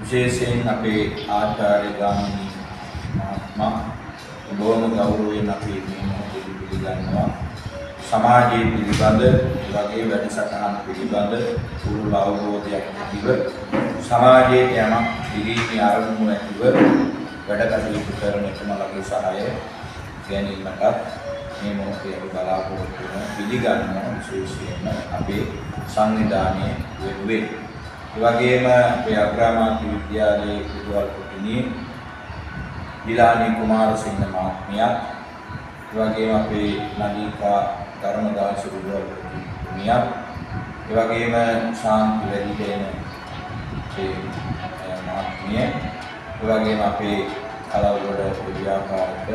විශේෂයෙන් අපේ ආචාර්ය ගාමිණී මහත්මයා බොහොම ගෞරවයෙන් අපි මේ මොහොතේ පිළිගන්නවා. සමාජයේ පිළිබඳ වගේ වැඩසටහන් පිළිබඳ පුළුල් අවබෝධයක් ඇතිව සමාජයේ යමක් පිළිගිනි ආරම්භ ඇතිව වැඩ කටයුතු කරන එකමලගේ සහාය ගැනීමට මේ මොහොතේ අපි බලාපොරොත්තු වෙන පිළිගන්නවා. විශේෂයෙන්ම අපේ සංවිධානයේ වෙනුවෙන් ඒ වගේම අපේ අග්‍රාමාත්‍ය විද්‍යාලයේ විදුහල් කොටිණියේ විලානි කුමාරසිංහ මහත්මිය, ඒ වගේම අපේ නදීකා ධර්මදාස විදුහල් කොටිණිය, ඒ වගේම ශාන්ති වැඩිදේන මහත්මිය, ඒ වගේම අපේ කලවගොඩ ව්‍යාපාරික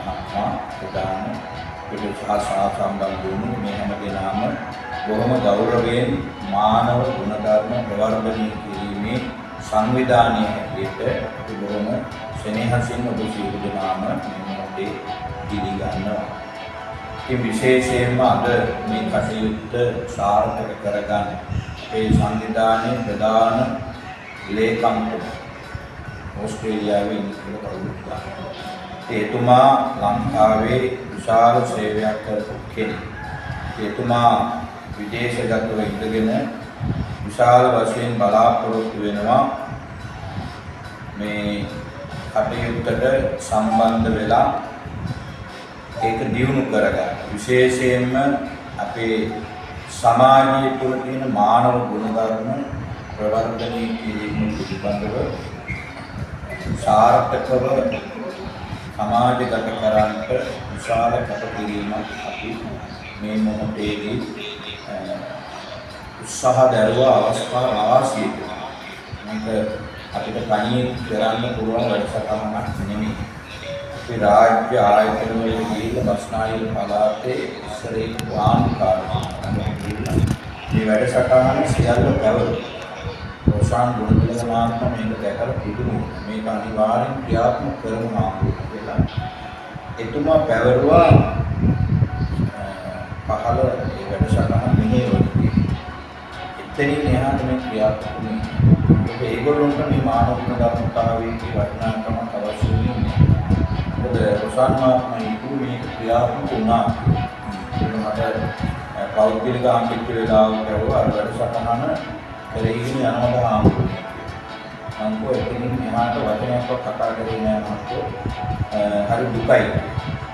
මහත්මයා ප්‍රධාන පිටුසා සම්බන්ධ වුණු මේ හැම දෙනාම බොහොම ගෞරවයෙන් මානව ගුණධර්ම ප්‍රවර්ධනය කිරීමේ සංවිධානයේ හැටියට බොහොම ස්නේහසින් ඔබ සියලු දෙනාම මේ මොහොතේ පිළිගන්නවා. ඒ විශේෂයෙන්ම අද මේ කටයුත්ත සාර්ථක කරගන්න ඒ සංවිධානයේ ප්‍රධාන ලේකම් ඕස්ට්‍රේලියාවේ ඉන්න කවුරුත් එතුමා ලංකාවේ විශාල සේවයක් කරපු කෙනෙක්. එතුමා විදේශගතව ඉඳගෙන විශාල වශයෙන් බලාපොරොත්තු වෙනවා මේ කටයුත්තට සම්බන්ධ වෙලා ඒක දියුණු කරගන්න. විශේෂයෙන්ම අපේ සමාජයේ තුල තියෙන මානව ගුණධර්ම ප්‍රවර්ධනය කිරීම පිළිබඳව සාර්ථකව සමාජගත කරන්නට විශාල කටපිරීමක් අපි මේ මොහොතේදී උත්සාහ දරුවා අවස්ථා රාශියක මේක අපිට තනියෙන් කරන්න පුළුවන් වැඩසටහනක් නෙමෙයි. අපි රාජ්‍ය ආයතන වල ගිහින් බස්නාහිර පළාතේ ඉස්සරේ වාහනකාරයෙක් මේ වැඩසටහන සියල්ල පැවරුණා. රෝෂාන් ගුණතිලක මහත්මයා මේක දැකලා පිළිගන්න මේක අනිවාර්යෙන් ක්‍රියාත්මක කරනවා කියලා එතුමා පැවරුවා. පහළ ඒ වැඩසටහන මෙහෙවන්නේ එතනින් එහාට මේ ක්‍රියාත්මක වෙන්නේ ඒගොල්ලන්ට මේ මානව ගුණධර්මතාවයේ වටිනාකමක් අවශ්‍ය වෙන්නේ. මොකද රෝෂාන් මහත්මයා මේක ක්‍රියාත්මක වුණා. ඒක මට පෞද්ගලික අංකිත වේලාවක වුණා වැඩසටහන කරගෙන යනවා හාමුදුරුවෝ. අන්කෝ එතනින් එහාට වචනයක් කතා කරේ නෑ මහත්තයෝ. හරි දුකයි.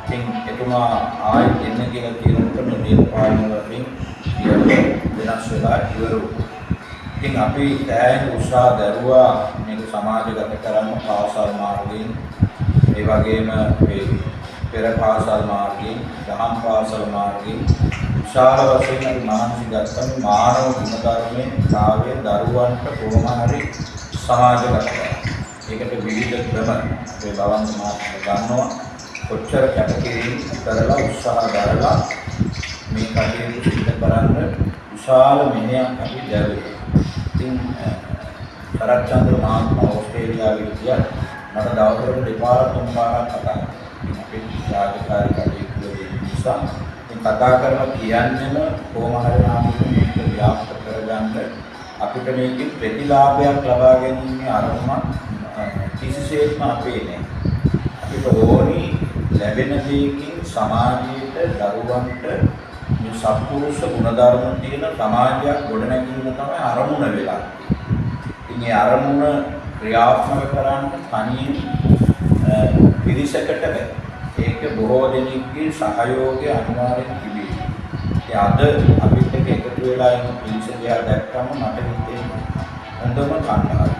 ඉතින් එතුමා ආයෙත් එන්න කියලා කියනකොට මේ දේශපාලන වලින් වෙනස් වෙලා ඉවරුණා. ඉතින් අපි දැන් උත්සාහ දරුවා මේක සමාජගත කරන්න පාසල් මාර්ගයෙන් ඒ වගේම මේ පෙර පාසල් මාර්ගයෙන් දහම් පාසල් මාර්ගයෙන් විශාල වශයෙන් මහන්සි ගත්තම මානව ගුණධර්මයේ කාව්‍ය දරුවන්ට කොහොම හරි සමාජගත කරනවා. ඒකට විවිධ ක්‍රම අපේ බවන්ත මහත්මයා ගන්නවා. කොච්චර කැපකිරීම කරලා උත්සාහ දරලා මේ කටයුතු සිදු කරන්න විශාල මෙහෙයක් අපි දැරුවා. ඉතින් සරච්චන්ද්‍ර මහත්මයා ඕස්ට්‍රේලියාවේ ගියා. මට දවසකට දෙපාරක් තුන්පාරක් කතා කරා. අපේ රාජකාරී කටයුතු නිසා කතා කරලා කියන්නේම කොහොම හරි මේක ව්‍යාප්ත කරගන්න අපිට මේකේ ප්‍රතිලාභයක් ලබා ගැනීමේ අරමුණක් කිසිසේත්ම අපේ නෑ. අපිට ඕනි ලැබෙන දෙයකින් සමාජයට දරුවන්ට මේ සත්පුරුෂ ගුණධර්ම තියෙන සමාජයක් ගොඩනැගීම තමයි අරමුණ වෙලා තියෙන්නේ. ඉතින් ඒ අරමුණ ක්‍රියාත්මක කරන්න තනියෙන් පිරිසකට බැහැ. ඒක බොහෝ දෙනෙක්ගේ සහයෝගය අනිවාර්යෙන් තිබේ. ඒ අද අපිට එකතු වෙලා ඉන්න පිරිස දිහා දැක්කම මට හිතෙන්නේ හොඳම කණ්ඩායම.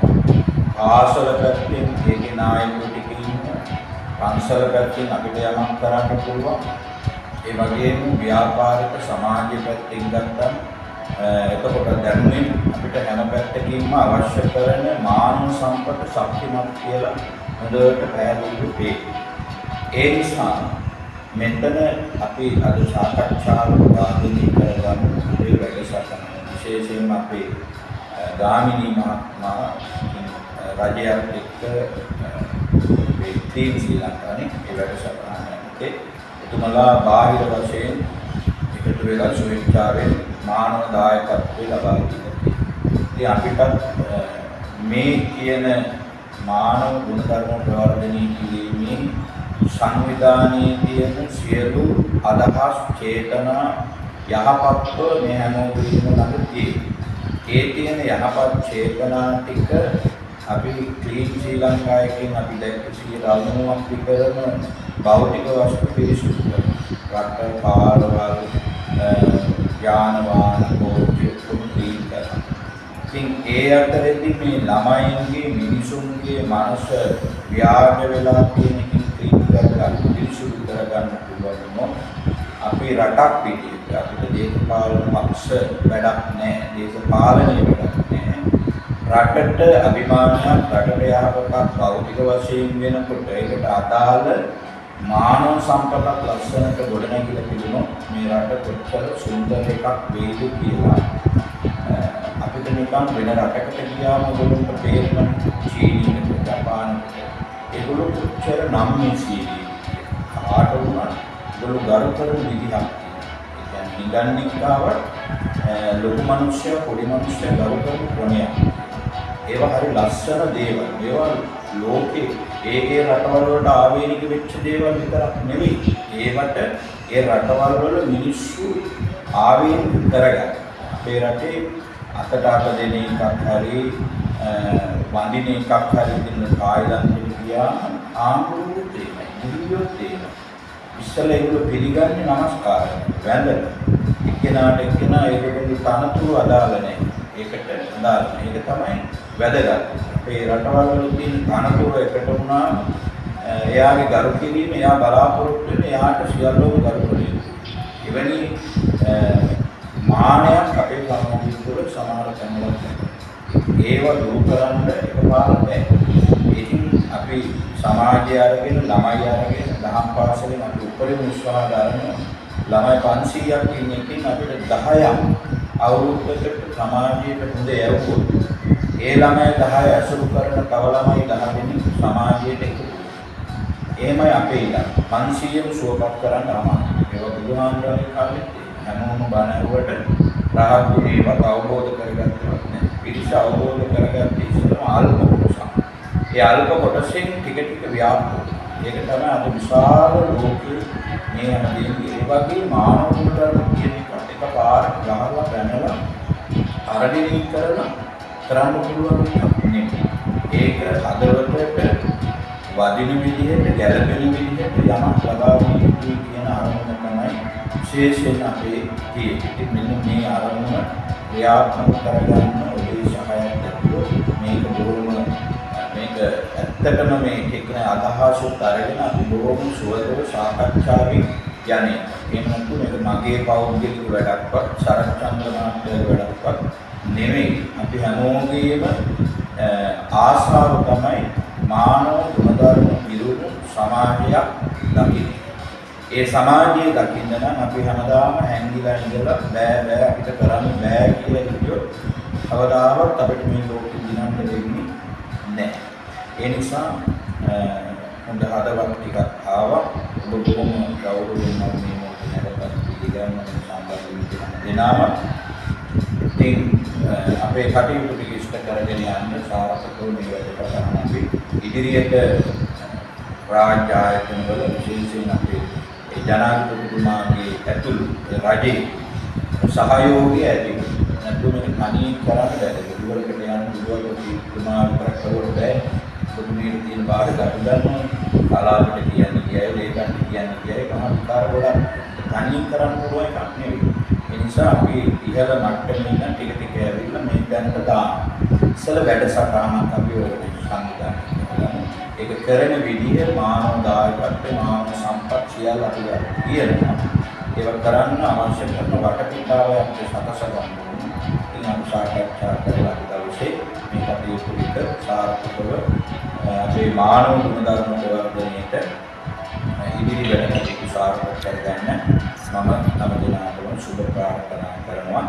ආසල පැත්තෙන් ඒකේ නායකයෝ ටික ඉන්න, පන්සල පැත්තෙන් අපිට යමක් කරන්න පුළුවන්. ඒ වගේම ව්‍යාපාරික සමාජය පැත්තෙන් ගත්තම එතකොට දැනුමින් අපිට හැම පැත්තකින්ම අවශ්‍ය කරන මානව සම්පත ශක්තිමත් කියලා හොඳට පැහැදිලිව වේ. ඒ නිසා මෙතන අපි අද සාකච්ඡාවට වාදිනී කරගන්න මේ වැඩසටහන විශේෂයෙන්ම අපේ ගාමිණී මහත්මයා රජයත් එක්ක ටීම් ශ්‍රී ලංකාවේ ඒ වැඩසටහනට එතුමලා බාහිර වශයෙන් එකතු වෙලා ස්වේච්ඡාවෙන් මානව දායකත්වය ලබා දෙනවා. ඉතින් අපිටත් මේ කියන මානව ගුණධර්ම ප්‍රවර්ධනය කිරීමේ සංවිධානයේ තියෙන සියලු අදහස් චේතනා යහපත්ව මේ හැමෝගෙම ළඟ තියෙනවා. ඒ තියෙන යහපත් චේතනා ටික අපි ක්ලීන් ශ්‍රී ලංකාවකින් අපි දැක්ක 90ක් විතරම භෞතික වස්තු පිරිසුදු කරනවා. රට පාරවල් යාන වාහන කෝටි ක්ලීන් කරනවා. ඉතින් ඒ අතරේදී මේ ළමයින්ගේ මිනිසුන්ගේ මනස ව්‍යාජ වෙලා තියෙන ක්ලීන් කරගන්න පිරිසුදු කරගන්න පුළුවන් මොන අපි රටක් පිටියට අපිට දේශපාලන පක්ෂ වැඩක් නැහැ. දේශපාලනයේ වැඩක් නැහැ. රටට අභිමානයක් රටට යහපතක් භෞතික වශයෙන් වෙනකොට ඒකට අදාළ මානව සම්පතක් ලස්සනට ගොඩනැගිලා තිබුණොත් මේ රට කොච්චර සුන්දර එකක් වේද කියලා අපිට නිකන් වෙන රටකට ගියාම ඔයගොල්ලන්ට තේරෙන චීනයට ජපානයට ඒගොල්ලෝ කොච්චර නම් මේසීදී කාට වුණත් ඒගොල්ලෝ ගරු කරන විදිහක් තියෙනවා. ඒ කියන්නේ නිගන්නිකාවට ලොකු මිනිස්සයා පොඩි මිනිස්සයා ගරු කරන ක්‍රමයක්. ඒවා හරි ලස්සන දේවල්. ඒවා ලෝකේ ඒ රටවල් වලට ආවේනික වෙච්ච දේවල් විතරක් නෙවෙයි. ඒවට ඒ රටවල් වල මිනිස්සු ආවේනික කරගන්න. අපේ රටේ අතට අත දෙන එකක් හරි වඳින එකක් හරි දෙන්න කායදන් දෙවියා ආම්බුරුත් එහෙමයි. මුලියොත් එහෙමයි. ඉස්සෙල්ලා ඒගොල්ලෝ පිළිගන්නේ নমස්කාරය. වැඳලා. එක්කෙනාට එක්කෙනා ඒකෙදි තනතුරු අදාළ නැහැ. ඒකට අදාළ මේක තමයි වැදගත්. අපේ රටවල් වල තියෙන තනතුරු එකට වුණාම එයාගේ ගරු කිරීම එයා බලාපොරොත්තු වෙන එයාට සියල්ලම ගරු කරේ. එවැනි මානයක් අපේ සමාජය තුළ සමහර තැන්වල ඒව දුරු කරන්න එකපාරට බැහැ. ඉතින් අපි සමාජය අරගෙන ළමයි අරගෙන දහම් පාසලෙන් අපි උපරිම උත්සාහ ගන්නවා. ළමයි 500ක් ඉන්න එකකින් අපිට 10ක් අවුරුද්දකට සමාජයට හොඳ යවුවොත් ඒ ළමයි 10 අසුරු කරන තව ළමයි 10 දෙනෙක් සමාජයට එකතු වෙනවා. එහෙමයි අපේ ඉලක්ක. 500ම සුවපත් කරන්න අමාරුයි. ඒක බුදුහාමුදුරනේ කාලේ හැමෝම බණ ඇහුවට රහත් ගුණේවත් අවබෝධ කරගත්තවත් නැහැ. පිරිස අවබෝධ කරගත්තේ ඉස්සෙල්ලාම අල්ප කොටසක්. ඒ අල්ප කොටසෙන් ටික ටික ව්‍යාප්ත වෙනවා. ඒක තමයි අද විශාල ලෝකයේ මේ හැමදේම ඒ වගේ මානව ගුණධර්ම කියන එකට එකපාරට ගහලා බැනලා අරගෙන කරලා කරන්න පුළුවන් එකක් නෙමෙයි. ඒක හදවතට වදින විදිහට ගැළපෙන විදිහට යමක් ලබා දෙන්න කියන අරමුණ තමයි විශේෂයෙන් අපේ තියෙන්නේ. මෙන්න මේ අරමුණ ක්‍රියාත්මක කරගන්න ඔබේ සහායයක් ලැබුවොත් මේක බොහොම මේක ඇත්තටම මේ එක්කන අදහසත් අරගෙන අපි බොහොම සුවදව සාකච්ඡාවෙන් යන්නේ. එහෙම නැත්නම් මේක මගේ පෞද්ගලික වැඩක්වත් සරච්චන්ද්‍ර මහත්තයාගේ වැඩක්වත් නෙමෙයි. අපි හැමෝගේම ආශාව තමයි මානව ගුණධර්ම පිරුණු සමාජයක් දකින්න. ඒ සමාජය දකින්න නම් අපි හැමදාම හැංගිලා ඉඳලා බෑ අපිට කරන්න බෑ කියලා කිව්වොත් කවදාවත් අපිට මේ ලෝකෙ දිනන්න දෙන්නේ නැහැ. ඒ නිසා හොඳ හදවත් ටිකක් ආවා. ඔබ බොහොම ගෞරවයෙන් මම මේ මොකද නැවතත් පිළිගන්න සම්බන්ධ වෙනාම ඉතින් අපේ කටයුතු ටික ඉෂ්ට කරගෙන යන්න සාර්ථකව මේ වැඩසටහන අපි ඉදිරියට රාජ්‍ය ආයතන වල විශේෂයෙන් අපේ ජනාධිපතිතුමාගේ ඇතුළු රජයේ සහයෝගය ඇති නැත්නම් මේක තනියෙන් කරන්න බැහැ. දුරකට යන්න දුරකටතුමා විතරක් කවුරුත් බෑ. පොදුනේ තියෙන බාහිර ගන්න කලාවට කියන්නේ ලේකම් කියන්නේ කමකාර ගොඩක් තනියෙන් කරන්න පුළුවන් එකක් නෙවෙයි. ඒ නිසා අපි ඉහළ මට්ටමේ ඉඳන් ටික ටික ඇවිල්ලා මේ දැනට දාන ඉස්සල වැඩසටහනක් අපි ඔය සංවිධානය කරනවා. ඒක කරන විදිහ මානව දායකත්වය මානව සම්පත් සියල්ල අපි කියනවා. ඒක කරන්න අවශ්‍ය කරන වටපිටාව අපිට සකස් කරගන්න ඕනේ. ඉතින් අපි සාකච්ඡා කරලා දවසේ මේ කටයුතු ටික සාර්ථකව අපේ මානව ගුණධර්ම ප්‍රවර්ධනයට ඉදිරි වැඩ කටයුතු සාර්ථක කරගන්න මම තම දෙනාටම සුබ ප්‍රාර්ථනා කරනවා.